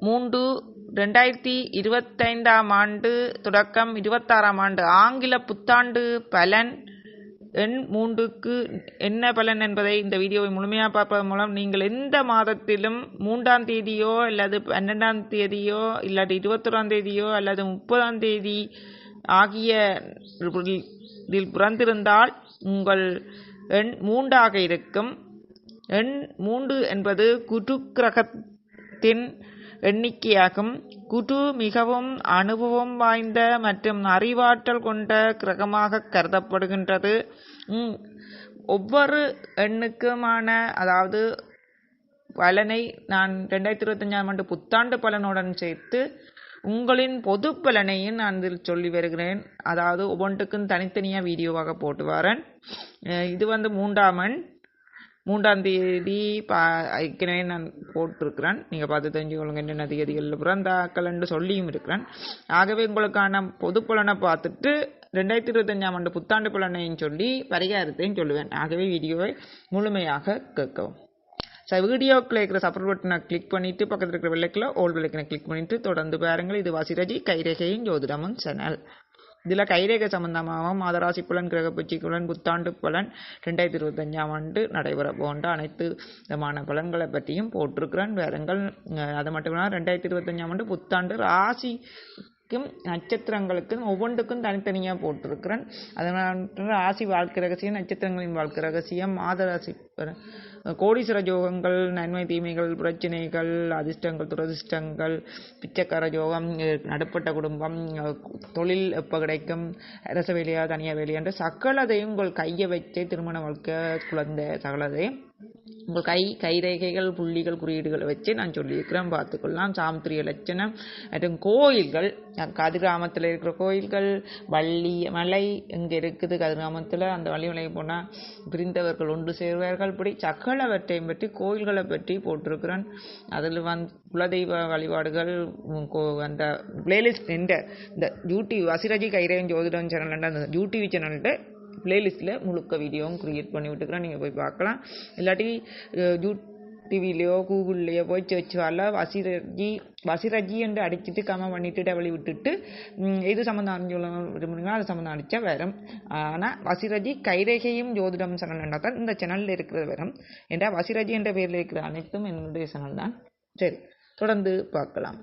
2025 ஆண்டு தொடக்கம் 26 ஆண்டு ஆங்கில புத்தாண்டு பலன் எண் 3க்கு என்ன பலன் என்பதை இந்த வீடியோவை முழுமையாக பார்ப்பதன் மூலம் நீங்கள் எந்த மாதத்திலும் 3ஆம் தேதியோ அல்லது 12ஆம் தேதியோ இல்லாட்டி 21ஆம் தேதியோ அல்லது 30ஆம் தேதி ஆகிய இதில் பிறந்திருந்தால் உங்கள் எண் 3ஆக இருக்கும். எண் 3 என்பது குரு கிரகத்தின் எண்ணிக்கையாகும். குரு மிகவும் அனுபவம் வாய்ந்த மற்றும் அறிவாற்றல் கொண்ட கிரகமாக கருதப்படுகின்றது. ஒவ்வொரு எண்ணுக்குமான அதாவது பலனை நான் 2025ஆம் ஆண்டு புத்தாண்டு பலனுடன் சேர்த்து உங்களின் பொது பலனையும் நான் இதில் சொல்லி வருகிறேன். அதாவது ஒவ்வொன்றுக்கும் தனித்தனியாக வீடியோவாக போட்டு வரேன். இது 3ஆம் எண் 3ஆம் தேதி ஏற்கனவே நான் போட்டிருக்கிறேன். நீங்கள் பார்த்து தெரிஞ்சுக்கொள்ளுங்க என்னென்ன தேதிகளில் பிறந்தாக்கள் என்று சொல்லியும் இருக்கிறேன். ஆகவே உங்களுக்கான பொது பலனை பார்த்துட்டு 2025ஆம் ஆண்டு புத்தாண்டு பலனையும் சொல்லி பரிகாரத்தையும் சொல்லுவேன். ஆகவே வீடியோவை முழுமையாக கேட்கவும். வீடியோக்கில் இருக்கிற சப்போர்ட் பட்டனை கிளிக் பண்ணிவிட்டு பக்கத்தில் இருக்கிற வெள்ளைக்கில் ஓல் வெள்ளைக்கனை கிளிக் பண்ணிவிட்டு தொடர்ந்து பாருங்கள். இது வசிரஜி கைரேகையும் ஜோதிடமும் சேனல். இதில் கைரேகை சம்பந்தமாகவும் மாதராசி பலன், கிரகப்பட்சி பலன், புத்தாண்டு பலன், 2025ஆம் ஆண்டு நடைபெற போன்ற அனைத்து விதமான பலன்களை பற்றியும் போட்டிருக்கிறேன். வேறுங்கள் அது மட்டும் இல்லாமல் 2025ஆம் ஆண்டு புத்தாண்டு ராசிக்கும் நட்சத்திரங்களுக்கும் ஒவ்வொன்றுக்கும் தனித்தனியாக போட்டிருக்கிறேன். அதனால் ராசி வாழ்க்கை ரகசியம், நட்சத்திரங்களின் வாழ்க்கை ரகசியம், மாதராசி கோடீஸ்வர யோகங்கள், நன்மை தீமைகள், பிரச்சனைகள், அதிர்ஷ்டங்கள், துரதிர்ஷ்டங்கள், பிச்சைக்கார யோகம், நடுப்பட்ட குடும்பம், தொழில் எப்போ கிடைக்கும், அரச வேலையா தனியாக வேலையா என்று சகலதையும் உங்கள் கையை வச்சு திருமண வாழ்க்கை, குழந்தை சகலதையும் உங்கள் கைரேகைகள், புள்ளிகள், குறியீடுகளை வச்சு நான் சொல்லியிருக்கிறேன். பார்த்துக்கொள்ளலாம். சாமுத்திரிய லட்சணம் மற்றும் கோயில்கள், கதிர்காமத்தில் இருக்கிற கோயில்கள், வள்ளி மலை இங்கே இருக்குது கதிர்காமத்தில், அந்த வள்ளி மலைக்கு போனால் பிரிந்தவர்கள் ஒன்று சேர்வார்கள். இப்படி சகலவற்றையும் பற்றி கோயில்களை பற்றி போட்டிருக்கிறேன். அதில் குலதெய்வ வழிபாடுகள் அந்த பிளேலிஸ்ட் இந்த யூடியூப் வசிரஜி கைரேகை ஜோதிடம் சேனல் அந்த யூடியூப் சேனல்கிட்ட பிளேலிஸ்ட்டில் முழுக்க வீடியோவும் க்ரியேட் பண்ணி விட்டுக்கிறேன். நீங்கள் போய் பார்க்கலாம். இல்லாட்டி டிவிலையோ கூகுள்லையோ போய் சர்ச் வரல வசிரஜி என்று அடிச்சுட்டு கமெண்ட் பண்ணிவிட்டு டபுளி விட்டுட்டு எது சம்மந்தம் சொல்ல விரும்புகிறீங்களோ அது சம்மந்தம் அடித்தா வரும். ஆனால் வசிரஜி கைரேகையும் ஜோதிடம் சேனல் தான் இந்த சேனலில் இருக்கிறது வரும். ஏன்னா வசிரஜி என்ற பேரில் இருக்கிற அனைத்தும் என்னுடைய சேனல் தான். சரி, தொடர்ந்து பார்க்கலாம்.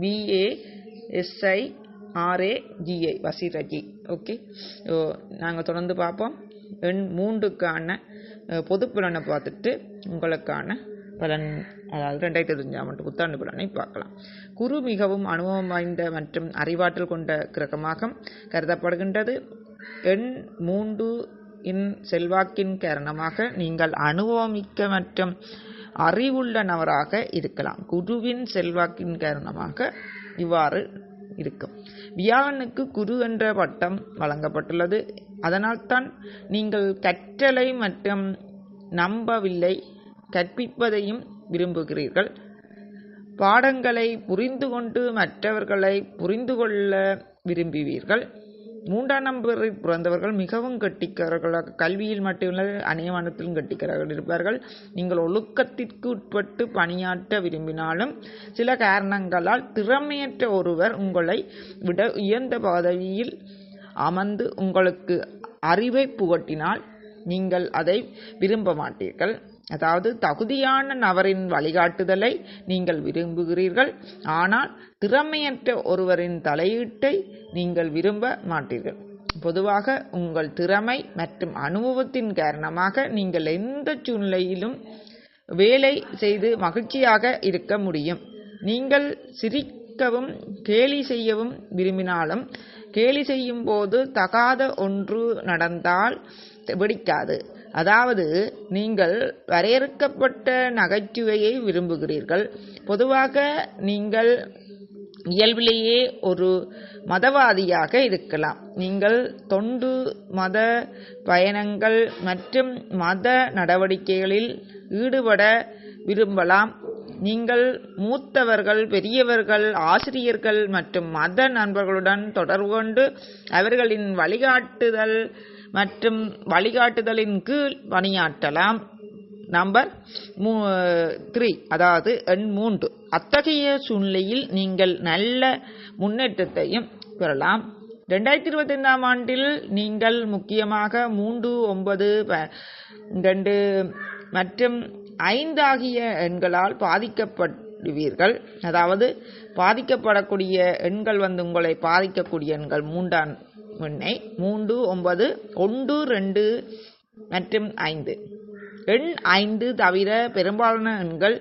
VASIRAGI வசிரஜி. ஓகே, நாங்கள் தொடர்ந்து பார்ப்போம். எண் 3க்கான பொது பலனை பார்த்துட்டு உங்களுக்கான பலன் அதாவது 2025ஆம் ஆண்டு புத்தாண்டு பலனை பார்க்கலாம். குரு மிகவும் அனுபவம் வாய்ந்த மற்றும் அறிவாற்றல் கொண்ட கிரகமாக கருதப்படுகின்றது. எண் 3 இன் செல்வாக்கின் காரணமாக நீங்கள் அனுபவமிக்க மற்றும் அறிவுள்ள நபராக இருக்கலாம். குருவின் செல்வாக்கின் காரணமாக இவ்வாறு இருக்கும். வியாழனுக்கு குரு என்ற பட்டம் வழங்கப்பட்டுள்ளது. அதனால்தான் நீங்கள் கற்றலை மற்றும் நம்பவில்லை கற்பிப்பதையும் விரும்புகிறீர்கள். பாடங்களை புரிந்து கொண்டு மற்றவர்களை புரிந்து கொள்ள விரும்புவீர்கள். 3ஆம் நம்பரில் பிறந்தவர்கள் மிகவும் கெட்டிக்காரர்களாக கல்வியில் மட்டுமல்ல அநேகமானத்திலும் கெட்டிக்காரர்கள் இருப்பார்கள். நீங்கள் ஒழுக்கத்திற்கு உட்பட்டு பணியாற்ற விரும்பினாலும் சில காரணங்களால் திறமையற்ற ஒருவர் உங்களை விட உயர்ந்த பதவியில் அமர்ந்து உங்களுக்கு அறிவை புகட்டினால் நீங்கள் அதை விரும்ப மாட்டீர்கள். அதாவது தகுதியான நபரின் வழிகாட்டுதலை நீங்கள் விரும்புகிறீர்கள். ஆனால் திறமையற்ற ஒருவரின் தலையீட்டை நீங்கள் விரும்ப மாட்டீர்கள். பொதுவாக உங்கள் திறமை மற்றும் அனுபவத்தின் காரணமாக நீங்கள் எந்த சூழ்நிலையிலும் வேலை செய்து மகிழ்ச்சியாக இருக்க முடியும். நீங்கள் சிரிக்கவும் கேலி செய்யவும் விரும்பினாலும் கேலி செய்யும் போது தகாத ஒன்று நடந்தால் வெடிக்காது. அதாவது நீங்கள் வரையறுக்கப்பட்ட நகைச்சுவையை விரும்புகிறீர்கள். பொதுவாக நீங்கள் இயல்பிலேயே ஒரு மதவாதியாக இருக்கலாம். நீங்கள் தொண்டு, மத பயணங்கள் மற்றும் மத நடவடிக்கைகளில் ஈடுபட விரும்பலாம். நீங்கள் மூத்தவர்கள், பெரியவர்கள், ஆசிரியர்கள் மற்றும் மத நண்பர்களுடன் தொடர்பு கொண்டு அவர்களின் வழிகாட்டுதலின் கீழ் பணியாற்றலாம். நம்பர் 3, அதாவது எண் 3. அத்தகைய சூழ்நிலையில் நீங்கள் நல்ல முன்னேற்றத்தையும் பெறலாம். 2025 ஆண்டில் நீங்கள் முக்கியமாக 3, 9, 2 மற்றும் 5 ஆகிய எண்களால் பாதிக்கப்படுவீர்கள். அதாவது பாதிக்கப்படக்கூடிய எண்கள் உங்களை பாதிக்கக்கூடிய எண்கள் 3ஆம் எண்ணை 3, 9, 1, 2 மற்றும் 5. எண் 5 தவிர பெரும்பாலான எண்கள்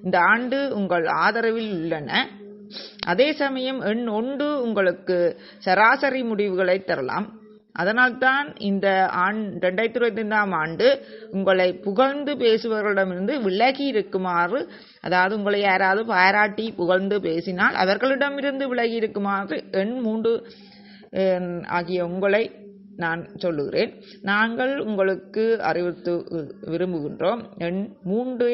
இந்த ஆண்டு உங்கள் ஆதரவில் உள்ளன. அதே சமயம் எண் 1 உங்களுக்கு சராசரி முடிவுகளை தரலாம். அதனால்தான் இந்த 2025 ஆண்டு உங்களை புகழ்ந்து பேசுபவர்களிடமிருந்து விலகி இருக்குமாறு, அதாவது உங்களை யாராவது பாராட்டி புகழ்ந்து பேசினால் அவர்களிடமிருந்து விலகி இருக்குமாறு எண் 3 ஆகிய உங்களை நான் சொல்லுகிறேன். நாங்கள் உங்களுக்கு அறிவுறுத்த விரும்புகின்றோம். எண் 3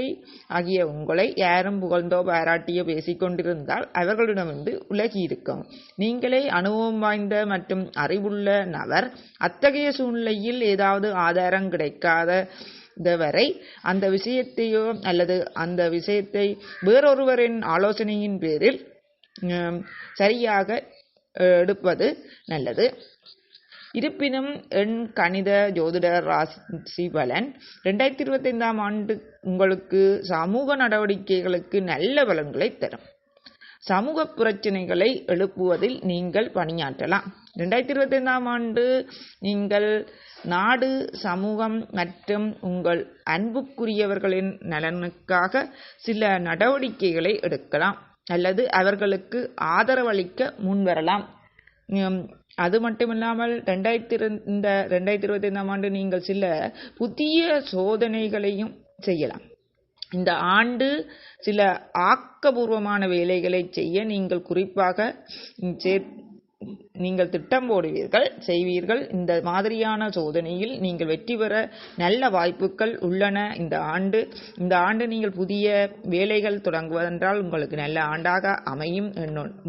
ஆகிய உங்களை யாரும் புகழ்ந்தோ பாராட்டியோ பேசிக்கொண்டிருந்தால் அவர்களிடமிருந்து விலகி இருக்கும். நீங்களே அனுபவம் வாய்ந்த மற்றும் அறிவுள்ள நபர். அத்தகைய சூழ்நிலையில் ஏதாவது ஆதாரம் கிடைக்காத வரை அந்த விஷயத்தையோ அல்லது அந்த விஷயத்தை வேறொருவரின் ஆலோசனையின் பேரில் சரியாக எடுப்பது நல்லது. இருப்பினும் எண் கணித ஜோதிட ராசி பலன் 2025 ஆண்டு உங்களுக்கு சமூக நடவடிக்கைகளுக்கு நல்ல பலன்களை தரும். சமூக பிரச்சனைகளை எழுப்புவதில் நீங்கள் பணியாற்றலாம். 2025 ஆண்டு நீங்கள் நாடு, சமூகம் மற்றும் உங்கள் அன்புக்குரியவர்களின் நலனுக்காக சில நடவடிக்கைகளை எடுக்கலாம் அல்லது அவர்களுக்கு ஆதரவளிக்க முன்வரலாம். அது மட்டுமில்லாமல் 2025 ஆண்டு நீங்கள் சில புதிய சோதனைகளையும் செய்யலாம். இந்த ஆண்டு சில ஆக்கபூர்வமான வேலைகளை செய்ய நீங்கள் குறிப்பாக நீங்கள் திட்டம் செய்வீர்கள். இந்த மாதிரியான சோதனையில் நீங்கள் வெற்றி பெற நல்ல வாய்ப்புகள் உள்ளன. இந்த ஆண்டு நீங்கள் புதிய வேலைகள் தொடங்குவதென்றால் உங்களுக்கு நல்ல ஆண்டாக அமையும்.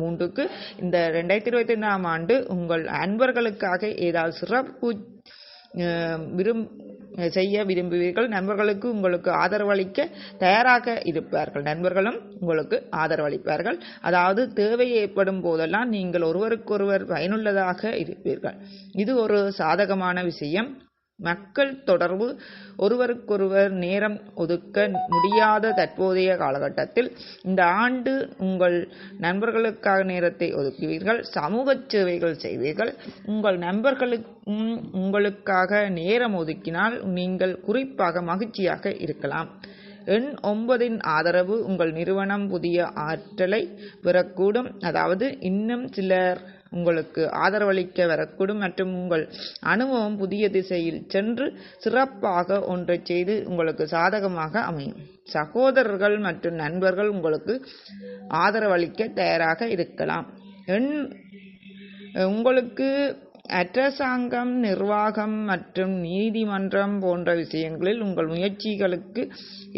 3க்கு இந்த 2025 ஆண்டு உங்கள் அன்பர்களுக்காக ஏதாவது சிறப்பு செய்ய விரும்புவீர்கள். நண்பர்களுக்கு உங்களுக்கு ஆதரவளிக்க தயாராக இருப்பார்கள். நண்பர்களும் உங்களுக்கு ஆதரவளிப்பார்கள். அதாவது தேவை ஏற்படும் போதெல்லாம் நீங்கள் ஒருவருக்கொருவர் பயனுள்ளதாக இருப்பீர்கள். இது ஒரு சாதகமான விஷயம். மக்கள் தொடர்பு ஒருவருக்கொருவர் நேரம் ஒதுக்க முடியாத தற்போதைய காலகட்டத்தில் இந்த ஆண்டு உங்கள் நண்பர்களுக்காக நேரத்தை ஒதுக்குவீர்கள். சமூக சேவைகள் செய்வீர்கள். உங்கள் நண்பர்களுக்கும் உங்களுக்காக நேரம் ஒதுக்கினால் நீங்கள் குறிப்பாக மகிழ்ச்சியாக இருக்கலாம். எண் 9 ஆதரவு உங்கள் நிறுவனம் புதிய ஆற்றலை பெறக்கூடும். அதாவது இன்னும் சிலர் உங்களுக்கு ஆதரவளிக்க வரக்கூடும் மற்றும் உங்கள் அனுபவம் புதிய திசையில் சென்று சிறப்பாக ஒன்றை செய்து உங்களுக்கு சாதகமாக அமையும். சகோதரர்கள் மற்றும் நண்பர்கள் உங்களுக்கு ஆதரவளிக்க தயாராக இருக்கலாம். உங்களுக்கு அரசாங்கம், நிர்வாகம் மற்றும் நீதிமன்றம் போன்ற விஷயங்களில் உங்கள் முயற்சிகளுக்கு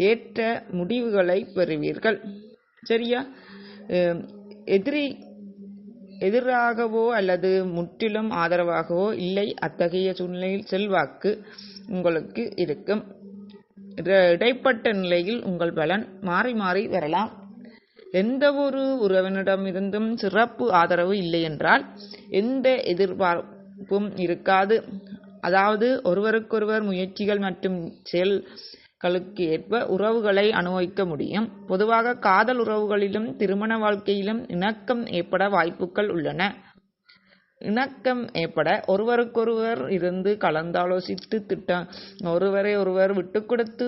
ஏற்ற முடிவுகளை பெறுவீர்கள். சரியா? எதிராகவோ அல்லது முற்றிலும் ஆதரவாகவோ இல்லை. அத்தகைய சூழ்நிலையில் செல்வாக்கு உங்களுக்கு இருக்கும். இடைப்பட்ட நிலையில் உங்கள் பலன் மாறி மாறி வரலாம். எந்த ஒரு உறவினரிடமிருந்தும் சிறப்பு ஆதரவு இல்லை என்றால் எந்த எதிர்பார்ப்பும் இருக்காது. அதாவது ஒருவருக்கொருவர் முயற்சிகள் மற்றும் செயல்களுக்கு ஏற்ப உறவுகளை அனுபவிக்க முடியும். பொதுவாக காதல் உறவுகளிலும் திருமண வாழ்க்கையிலும் இணக்கம் ஏற்பட வாய்ப்புகள் உள்ளன. இணக்கம் ஏற்பட ஒருவருக்கொருவர் இருந்து கலந்தாலோசித்து ஒருவரை ஒருவர் விட்டு கொடுத்து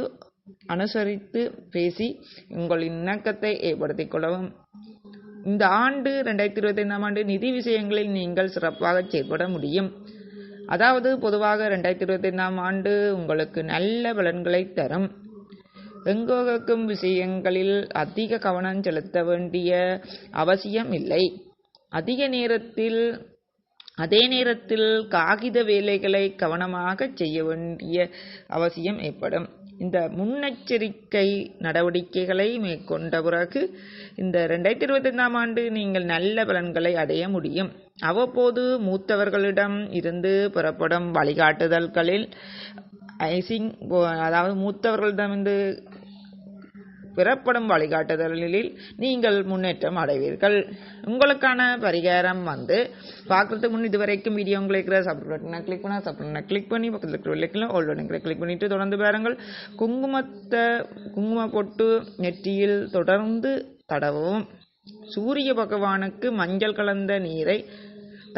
அனுசரித்து பேசி உங்கள் இணக்கத்தை ஏற்படுத்திக் கொள்ளவும். இந்த ஆண்டு 2025 ஆண்டு நிதி விஷயங்களில் நீங்கள் சிறப்பாக செயல்பட முடியும். அதாவது பொதுவாக 2025 ஆண்டு உங்களுக்கு நல்ல பலன்களை தரும். எங்கோகும் விஷயங்களில் அதிக கவனம் செலுத்த வேண்டிய அவசியம் இல்லை. அதே நேரத்தில் காகித வேலைகளை கவனமாக செய்ய வேண்டிய அவசியம் ஏற்படும். இந்த முன்னெச்சரிக்கை நடவடிக்கைகளை மேற்கொண்ட பிறகு இந்த 2025 ஆண்டு நீங்கள் நல்ல பலன்களை அடைய முடியும். அவ்வப்போது மூத்தவர்களிடம் இருந்து பெறப்படும் வழிகாட்டுதல்களில் ஐசிங் அதாவது மூத்தவர்களிடமிருந்து பெறப்படும் வழிகாட்டுதலில் நீங்கள் முன்னேற்றம் அடைவீர்கள். உங்களுக்கான பரிகாரம் பார்க்கறதுக்கு முன் இதுவரைக்கும் வீடியோ உங்களுக்கு சப்ஸ்கிரைப் கிளிக் பண்ணி பக்கத்தில் கிளிக் பண்ணிட்டு தொடர்ந்து பாருங்கள். குங்கும பொட்டு நெற்றியில் தொடர்ந்து தடவும். சூரிய பகவானுக்கு மஞ்சள் கலந்த நீரை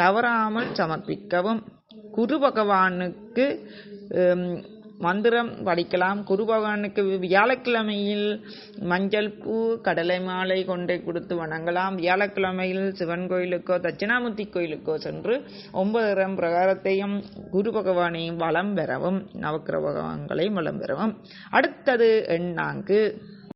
தவறாமல் சமர்ப்பிக்கவும். குரு பகவானுக்கு மந்திரம் படிக்கலாம். குரு பகவானுக்கு வியாழக்கிழமையில் மஞ்சள் பூ கடலை மாலை கொண்டை கொடுத்து வணங்கலாம். வியாழக்கிழமையில் சிவன் கோயிலுக்கோ தட்சிணாமூர்த்தி கோயிலுக்கோ சென்று 9 பிரகாரத்தையும் குரு பகவானையும் வலம் பெறவும், நவக்கிரக பகவான்களையும் வலம் பெறவும். அடுத்தது எண் 4.